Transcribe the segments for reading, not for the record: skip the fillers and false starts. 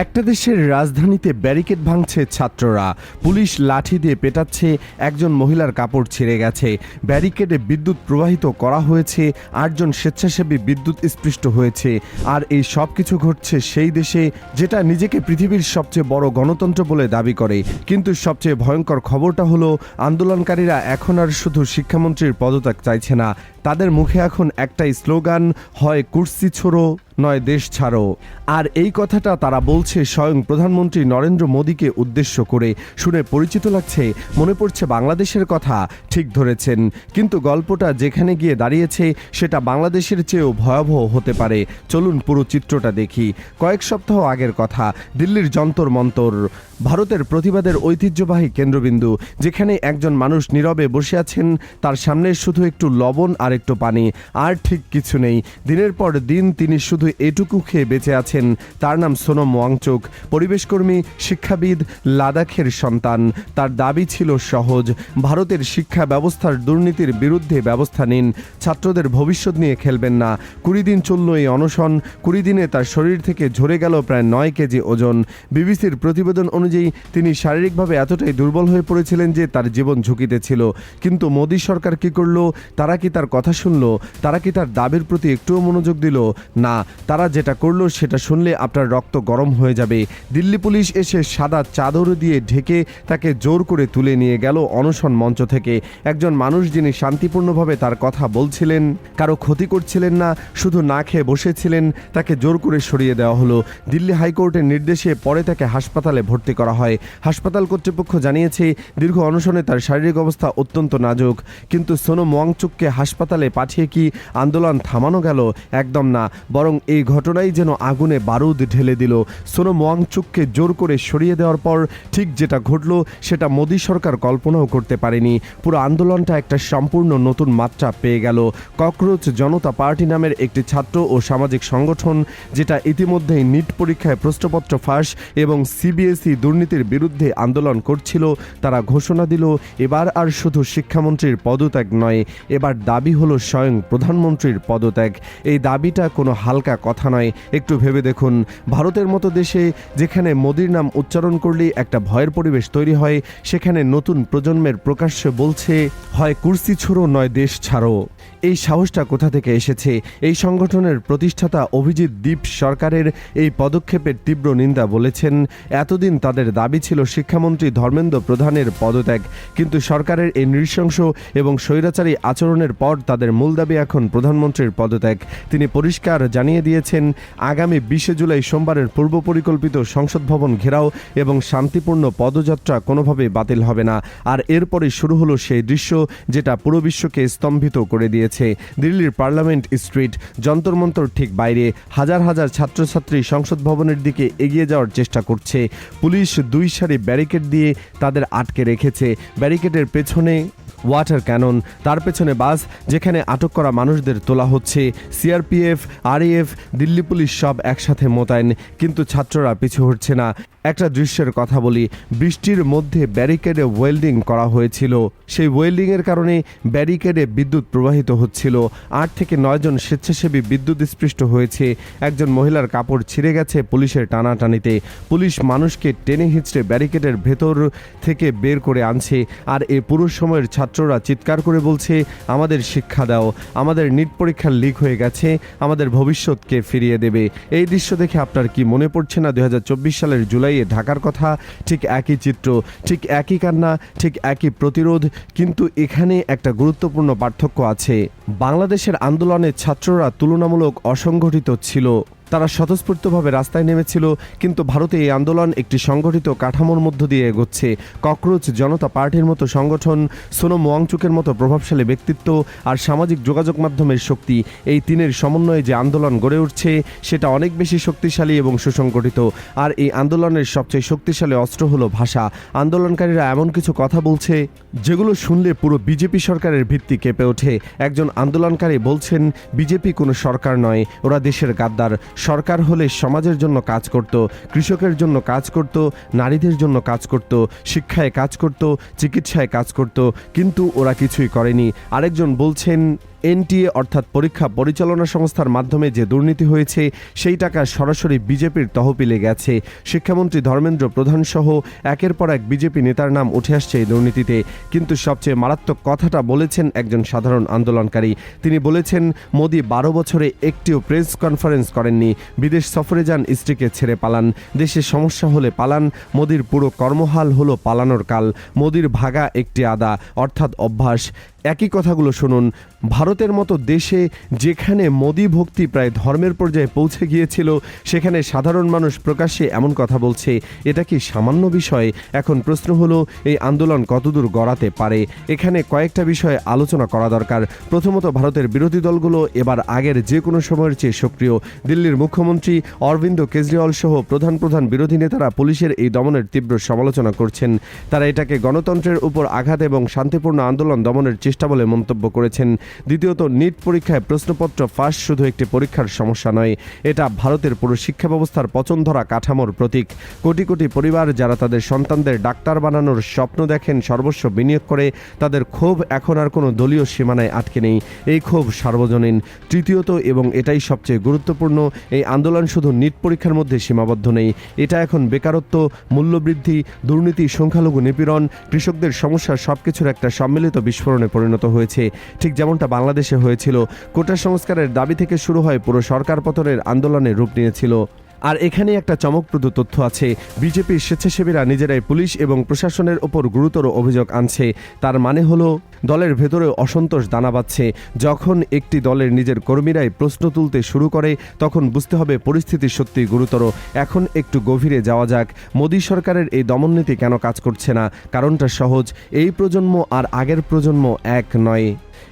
একটা দেশের রাজধানীতে ব্যারিকেড ভাঙছে ছাত্ররা, পুলিশ লাঠি দিয়ে পেটাচ্ছে, একজন মহিলার কাপড় ছিঁড়ে গেছে, ব্যারিকেডে বিদ্যুৎ প্রবাহিত করা হয়েছে, 8 জন স্বেচ্ছাসেবী বিদ্যুৎ স্পৃষ্ট হয়েছে। আর এই সব কিছু ঘটছে সেই দেশে যেটা নিজেকে পৃথিবীর সবচেয়ে বড় গণতন্ত্র বলে দাবি করে। কিন্তু সবচেয়ে ভয়ঙ্কর খবরটা হলো আন্দোলনকারীরা এখন আর শুধু শিক্ষামন্ত্রীর পদত্যাগ চাইছে না, তাদের মুখে এখন একটাই স্লোগান, হয় কুর্সি ছোড়ো নয় দেশ ছাড়ো। আর এই কথাটা তারা বলছে স্বয়ং প্রধানমন্ত্রী নরেন্দ্র মোদীকে উদ্দেশ্য করে। শুনে পরিচিত লাগছে, মনে পড়ছে বাংলাদেশের কথা। ঠিক ধরেছেন, কিন্তু গল্পটা যেখানে গিয়ে দাঁড়িয়েছে সেটা বাংলাদেশের চেয়েও ভয়াবহ হতে পারে। চলুন পুরো চিত্রটা দেখি। কয়েক সপ্তাহ আগের কথা, দিল্লির যন্তর মন্তর, ভারতের প্রতিবাদের ঐতিহ্যবাহী কেন্দ্রবিন্দু, যেখানে একজন মানুষ নীরবে বসে আছেন, তার সামনে শুধু একটু লবণ আর একটু পানি, আর ঠিক কিছু নেই। দিনের পর দিন তিনি শুধু এটুকু খেয়ে বেঁচে আছেন। তার নাম সোনম ওয়াংচুক, পরিবেশকর্মী, শিক্ষাবিদ, লাদাখের সন্তান। তার দাবি ছিল সহজ, ভারতের শিক্ষা ব্যবস্থার দুর্নীতির বিরুদ্ধে ব্যবস্থা নিন, ছাত্রদের ভবিষ্যৎ নিয়ে খেলবেন না। 20 দিন চলল এই অনশন। 20 দিনে তার শরীর থেকে ঝরে গেল প্রায় 9 কেজি ওজন। বিবিসির প্রতিবেদন অনুযায়ী তিনি শারীরিকভাবে এতটাই দুর্বল হয়ে পড়েছিলেন যে তার জীবন ঝুঁকিতে ছিল। কিন্তু মোদী সরকার কি করল? তারা কি তার কথা শুনল? তারা কি তার দাবির প্রতি একটুও মনোযোগ দিল? না, তারা যেটা করলো সেটা শুনলে আপনার রক্ত গরম হয়ে যাবে। দিল্লি পুলিশ এসে সাদা চাদর দিয়ে ঢেকে তাকে জোর করে তুলে নিয়ে গেল অনশন মঞ্চ থেকে। একজন মানুষ যিনি শান্তিপূর্ণভাবে তার কথা বলছিলেন, কারো ক্ষতি করছিলেন না, শুধু না খেয়ে বসেছিলেন, তাকে জোর করে সরিয়ে দেওয়া হলো। দিল্লি হাইকোর্টের নির্দেশে পরে তাকে হাসপাতালে ভর্তি করা হয়। হাসপাতাল কর্তৃপক্ষ জানিয়েছে দীর্ঘ অনশনে তার শারীরিক অবস্থা অত্যন্ত নাজুক। কিন্তু সোনম ওয়াংচুককে হাসপাতালে পাঠিয়ে কি আন্দোলন থামানো গেল? একদম না, বরং এই ঘটনাই যেন আগুনে বারুদ ঢেলে দিল। সোনম ওয়াংচুককে জোর করে সরিয়ে দেওয়ার পর ঠিক যেটা ঘটল সেটা মোদী সরকার কল্পনাও করতে পারেনি। পুরো আন্দোলনটা একটা সম্পূর্ণ নতুন মাত্রা পেয়ে গেল। ককরোচ জনতা পার্টি নামের একটি ছাত্র ও সামাজিক সংগঠন, যেটা ইতিমধ্যেই নিট পরীক্ষায় প্রশ্নপত্র ফাঁস এবং সিবিএসই দুর্নীতির বিরুদ্ধে আন্দোলন করছিল, তারা ঘোষণা দিল এবার আর শুধু শিক্ষামন্ত্রীর পদত্যাগ নয়, এবার দাবি হলো স্বয়ং প্রধানমন্ত্রীর পদত্যাগ। এই দাবিটা কোনো হালকা কথা নয়। একটু ভেবে দেখুন, ভারতের মতো দেশে যেখানে মোদির নাম উচ্চারণ করলেই একটা ভয়ের পরিবেশ তৈরি হয়, সেখানে নতুন প্রজন্মের প্রকাশ্যে বলছে হয় কুর্সি ছোড়ো নয় দেশ ছাড়ো। এই সাহসটা কোথা থেকে এসেছে? এই সংগঠনের প্রতিষ্ঠাতা অভিজিৎ দীপ সরকারের এই পদক্ষেপের তীব্র নিন্দা বলেছেন, এতদিন তাদের দাবি ছিল শিক্ষামন্ত্রী ধর্মেন্দ্র প্রধানের পদত্যাগ, কিন্তু সরকারের এই নৃশংস এবং স্বৈরাচারী আচরণের পর তাদের মূল দাবি এখন প্রধানমন্ত্রীর পদত্যাগ। তিনি পরিষ্কার জানিয়ে দিয়েছেন, আগামী 20 জুলাই সোমবারের পূর্ব পরিকল্পিত সংসদ ভবন ঘেরাও এবং শান্তিপূর্ণ পদযাত্রা কোনোভাবেই বাতিল হবে না। আর এরপরই শুরু হলো সেই দৃশ্য যেটা পুরো বিশ্বকে স্তম্ভিত করে দিয়েছে। দিল্লির পার্লামেন্ট স্ট্রিট, যন্তর মন্তর ঠিক বাইরে হাজার হাজার ছাত্রছাত্রী সংসদ ভবনের দিকে এগিয়ে যাওয়ার চেষ্টা করছে। পুলিশ 2 সারি ব্যারিকেড দিয়ে তাদের আটকে রেখেছে। ব্যারিকেডের পেছনে ওয়াটার ক্যানন, তার পেছনে বাস যেখানে আটক করা মানুষদের তোলা হচ্ছে। সিআরপিএফ, আরএএফ, দিল্লি পুলিশ সব একসাথে মোতায়েন, কিন্তু ছাত্ররা পিছু হটছে না। একটা দৃশ্যের কথা বলি, বৃষ্টির মধ্যে ব্যারিকেডে ওয়েল্ডিং করা হয়েছিল। সেই ওয়েল্ডিংয়ের কারণে ব্যারিকেডে বিদ্যুৎ প্রবাহিত হচ্ছিল। 8 থেকে 9 জন স্বেচ্ছাসেবী বিদ্যুৎ স্পৃষ্ট হয়েছে। একজন মহিলার কাপড় ছিঁড়ে গেছে পুলিশের টানাটানিতে। পুলিশ মানুষকে টেনে হিঁচড়ে ব্যারিকেডের ভেতর থেকে বের করে আনছে। আর এই পুরো সময়ের ছাত্ররা চিৎকার করে বলছে, আমাদের শিক্ষা দাও, আমাদের নিট পরীক্ষার লিক হয়ে গেছে, আমাদের ভবিষ্যৎকে ফিরিয়ে দেবে। এই দৃশ্য দেখে আপনার কি মনে পড়ছে না 2024 সালের জুলাই ঢাকার কথা? ঠিক একই চিত্র, ঠিক একই কান্না, ঠিক একই প্রতিরোধ। কিন্তু এখানে একটা গুরুত্বপূর্ণ পার্থক্য আছে। বাংলাদেশের আন্দোলনে ছাত্ররা তুলনামূলক অসংগঠিত ছিল, তারা স্বতঃস্ফূর্তভাবে রাস্তায় নেমেছিল। কিন্তু ভারতে এই আন্দোলন একটি সংগঠিত কাঠামোর মধ্য দিয়ে এগোচ্ছে। ককরোচ জনতা পার্টির মতো সংগঠন, সোনম ওয়াংচুকের মতো প্রভাবশালী ব্যক্তিত্ব আর সামাজিক যোগাযোগ মাধ্যমের শক্তি, এই তিনের সমন্বয়ে যে আন্দোলন গড়ে উঠছে সেটা অনেক বেশি শক্তিশালী এবং সুসংগঠিত। আর এই আন্দোলনের সবচেয়ে শক্তিশালী অস্ত্র হলো ভাষা। আন্দোলনকারীরা এমন কিছু কথা বলছে যেগুলো শুনলে পুরো বিজেপি সরকারের ভিত্তি কেঁপে ওঠে। একজন আন্দোলনকারী বলছেন, বিজেপি কোনো সরকার নয়, ওরা দেশের গাদ্দার। সরকার হলে সমাজের জন্য কাজ করত, কৃষকের জন্য কাজ করত, নারীদের জন্য কাজ করত, শিক্ষায় কাজ করত, চিকিৎসায় কাজ করত, কিন্তু ওরা কিছুই করেনি। আরেকজন বলছেন, এনটিএ অর্থাৎ পরীক্ষা পরিচালনা সংস্থার মাধ্যমে যে দুর্নীতি হয়েছে সেই টাকা সরাসরি বিজেপির তহবিলে গেছে। শিক্ষামন্ত্রী ধর্মেন্দ্র প্রধান সহ একের পর এক বিজেপি নেতার নাম উঠে আসছে এই দুর্নীতিতে। কিন্তু সবচেয়ে মারাত্মক কথাটা বলেছেন একজন সাধারণ আন্দোলনকারী। তিনি বলেছেন, মোদি 12 বছরে একটিও প্রেস কনফারেন্স করেননি, বিদেশ সফরে যান, স্ত্রীকে ছেড়ে পালান, দেশে সমস্যা হলে পালান, মোদির পুরো কর্মহাল হলো পালানোর কাল, মোদির ভাগা একটি আদা অর্থাৎ অভ্যাস। একই কথাগুলো শুনুন। ভারতের মতো দেশে যেখানে মোদি ভক্তি প্রায় ধর্মের পর্যায়ে পৌঁছে গিয়েছিল, সেখানে সাধারণ মানুষ প্রকাশ্যে এমন কথা বলছে, এটা কি সামান্য বিষয়? এখন প্রশ্ন হলো, এই আন্দোলন কতদূর গড়াতে পারে? এখানে কয়েকটা বিষয়ে আলোচনা করা দরকার। প্রথমত, ভারতের বিরোধী দলগুলো এবার আগের যে কোনো সময়ের চেয়ে সক্রিয়। দিল্লির মুখ্যমন্ত্রী অরবিন্দ কেজরিওয়াল সহ প্রধান বিরোধী নেতারা পুলিশের এই দমনের তীব্র সমালোচনা করছেন। তারা এটাকে গণতন্ত্রের উপর আঘাত এবং শান্তিপূর্ণ আন্দোলন দমনের চেষ্টা বলে মন্তব্য করেছেন। দ্বিতীয়ত, নিট পরীক্ষায় প্রশ্নপত্র ফাঁস শুধু একটি পরীক্ষার সমস্যা নয়, এটা ভারতের পুরো শিক্ষা ব্যবস্থার পচনধরা কাঠামোর প্রতীক। কোটি কোটি পরিবার যারা তাদের সন্তানদের ডাক্তার বানানোর স্বপ্ন দেখেন, সর্বস্ব বিনিয়োগ করে, তাদের ক্ষোভ এখন আর কোনো দলীয় সীমানায় আটকে নেই, এই ক্ষোভ সার্বজনীন। তৃতীয়ত, এবং এটাই সবচেয়ে গুরুত্বপূর্ণ, এই আন্দোলন শুধু নিট পরীক্ষার মধ্যে সীমাবদ্ধ নেই, এটা এখন বেকারত্ব, মূল্যবৃদ্ধি, দুর্নীতি, সংখ্যালঘু নিপীড়ন, কৃষকদের সমস্যা সবকিছুর একটা সম্মিলিত বিস্ফোরণে পরিণত হয়েছে। ঠিক যেমনটা বাংলাদেশে হয়েছিল। কোটা সংস্কারের দাবি থেকে শুরু হয় পুরো সরকার পতনের আন্দোলনের রূপ নিয়েছিল। আর এখানে একটা চমকপ্রদ তথ্য আছে। বিজেপির স্বেচ্ছাসেবীরা নিজেরাই পুলিশ এবং প্রশাসনের ওপর গুরুতর অভিযোগ আনছে। তার মানে হলো, দলের ভেতরে অসন্তোষ দানা বাঁধছে। যখন একটি দলের নিজের কর্মীরাই প্রশ্ন তুলতে শুরু করে, তখন বুঝতে হবে পরিস্থিতি সত্যিই গুরুতর। এখন একটু গভীরে যাওয়া যাক। মোদী সরকারের এই দমননীতি কেন কাজ করছে না? কারণটা সহজ। এই প্রজন্ম আর আগের প্রজন্ম এক নয়।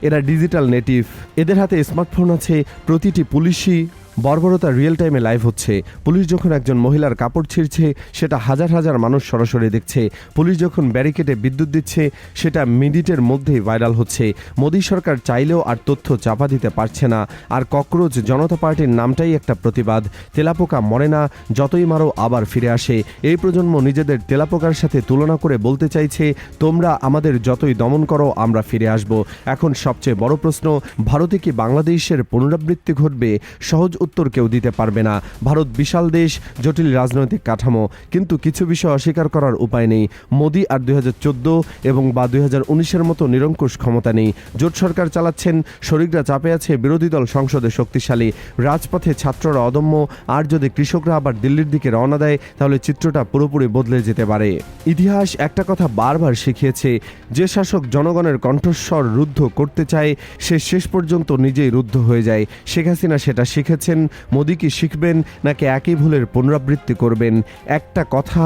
এরা ডিজিটাল নেটিভ, এদের হাতে স্মার্টফোন আছে। প্রতিটি পুলিশই বর্বরতা রিয়েল টাইমে লাইভ হচ্ছে। পুলিশ যখন একজন মহিলার কাপড় ছিঁড়ছে, সেটা হাজার হাজার মানুষ সরাসরি দেখছে। পুলিশ যখন ব্যারিকেডে বিদ্যুৎ দিচ্ছে, সেটা মিনিটের মধ্যেই ভাইরাল হচ্ছে। মোদী সরকার চাইলেও আর তথ্য চাপা দিতে পারছে না। আর ককরোচ জনতা পার্টির নামটাই একটা প্রতিবাদ। তেলাপোকা মরে না, যতই মারো আবার ফিরে আসে। এই প্রজন্ম নিজেদের তেলাপোকার সাথে তুলনা করে বলতে চাইছে, তোমরা আমাদের যতই দমন করো, আমরা ফিরে আসব। এখন সবচেয়ে বড় প্রশ্ন, ভারতে কি বাংলাদেশের পুনরাবৃত্তি ঘটবে? সহজ উত্তর কেউ দিতে পারবে না। ভারত বিশাল দেশ, জটিল রাজনৈতিক কাঠামো, কিন্তু কিছু বিষয় অস্বীকার করার উপায় নেই। মোদি আর 2014 এবং বা 2019-এর মতো নিরঙ্কুশ ক্ষমতা নেই। জোট সরকার চালাচ্ছেন, শরিকরা চাপে আছে, বিরোধী দল সংসদে শক্তিশালী, রাজপথে ছাত্ররা অদম্য। আর যদি কৃষকরা আবার দিল্লির দিকে রওনা দেয়, তাহলে চিত্রটা পুরোপুরি বদলে যেতে পারে। ইতিহাস একটা কথা বারবার শিখিয়েছে, যে শাসক জনগণের কণ্ঠস্বর রুদ্ধ করতে চায়, সে শেষ পর্যন্ত নিজেই রুদ্ধ হয়ে যায়। শেখ হাসিনা সেটা শিখেছেন। মোদি কি শিখবেন, নাকি একই ভুলের পুনরাবৃত্তি করবেন? একটা কথা,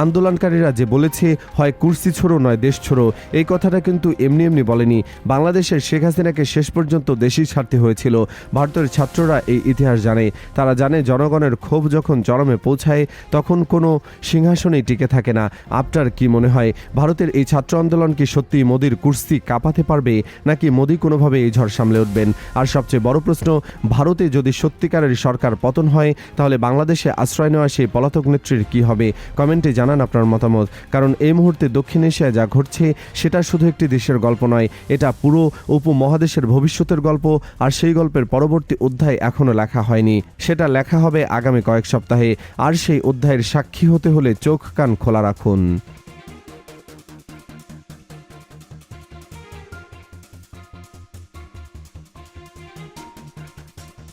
আন্দোলনকারীরা যে বলেছে, হয় কুর্সি ছোড়ো নয় দেশ ছোড়ো, এই কথাটা কিন্তু এমনি এমনি বলেনি। বাংলাদেশের শেখ হাসিনাকে শেষ পর্যন্ত দেশই ছাড়তে হয়েছিল। ভারতের ছাত্ররা এই ইতিহাস জানে। তারা জানে, জনগণের ক্ষোভ যখন চরমে পৌঁছায়, তখন কোনো সিংহাসনেই টিকে থাকে না। আপনার কি মনে হয়, ভারতের এই ছাত্র আন্দোলন কি সত্যি মোদির কুর্সি কাঁপাতে পারবে, নাকি মোদি কোনোভাবে এই ঝড় সামলে উঠবেন? আর সবচেয়ে বড় প্রশ্ন, ভারতে যদি সত্যিকারের সরকার পতন হয়, তাহলে বাংলাদেশে আশ্রয় নেওয়া সেই পলাতক নেত্রীর কি হবে? কমেন্টে জানান আপনার মতামত। কারণ এই মুহূর্তে দক্ষিণ এশিয়ায় যা ঘটছে, সেটা শুধু একটি দেশের গল্প নয়, এটা পুরো উপমহাদেশের ভবিষ্যতের গল্প। আর সেই গল্পের পরবর্তী অধ্যায় এখনো লেখা হয়নি, সেটা লেখা হবে আগামী কয়েক সপ্তাহে। আর সেই অধ্যায়ের সাক্ষী হতে হলে চোখ কান খোলা রাখুন।